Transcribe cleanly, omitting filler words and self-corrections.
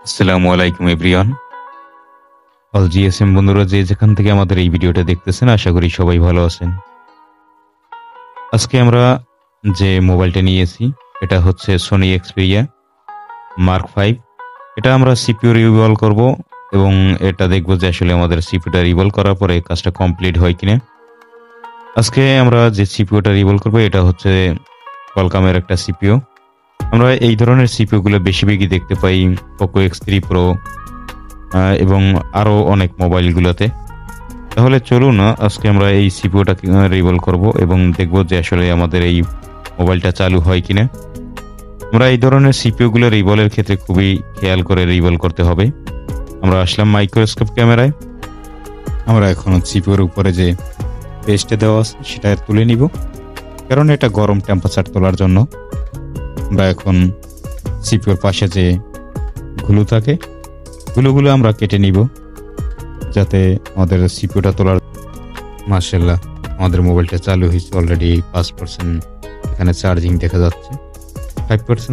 আসসালামু আলাইকুম everyone. All GSM বন্ধুরা যে যেখান থেকে আমাদের এই ভিডিওটা দেখতেছেন আশা করি সবাই ভালো আছেন। আজকে আমরা যে মোবাইলটা নিয়েছি এটা হচ্ছে Sony Xperia Mark 5। এটা আমরা সিপিইউ রিভলভ করব এবং এটা দেখব যে আসলে আমাদের সিপিইউটা রিভলভ করার পরে কাজটা কমপ্লিট হয় কিনা। আজকে আমরা যে সিপিইউটা রিভলভ করব এটা হচ্ছে Qualcomm-এর একটা সিপিইউ। আমরা এই ধরনের সিপিইউগুলো বেশিরভাগই দেখতে পাই Poco X3 Pro এবং আরও অনেক মোবাইলগুলোতে। তাহলে চলুন আজকে আমরা এই সিপিইউটাকে রিভলভ করব এবং দেখব যে আসলে আমাদের এই মোবাইলটা চালু হয় কিনা। আমরা এই ধরনের সিপিইউগুলো রিভলভের ক্ষেত্রে খুবই খেয়াল করে রিভলভ করতে হবে। আমরা আসলাম মাইক্রোস্কোপ ক্যামেরায়। আমরা এখন সিপিইউর উপরে যে পেজটা দেওয়া আছে সেটা তুলে নিব, কারণ এটা গরম টেম্পারেচার তোলার জন্য। আমরা এখন সিপিইউর পাশে যে গ্লু থাকে গ্লুগুলো আমরা কেটে নিব, যাতে আমাদের সিপিইউটা তোলার। মাশাআল্লাহ, আমাদের মোবাইলটা চালু হয়েছে অলরেডি। 5% এখানে চার্জিং দেখা যাচ্ছে, 5%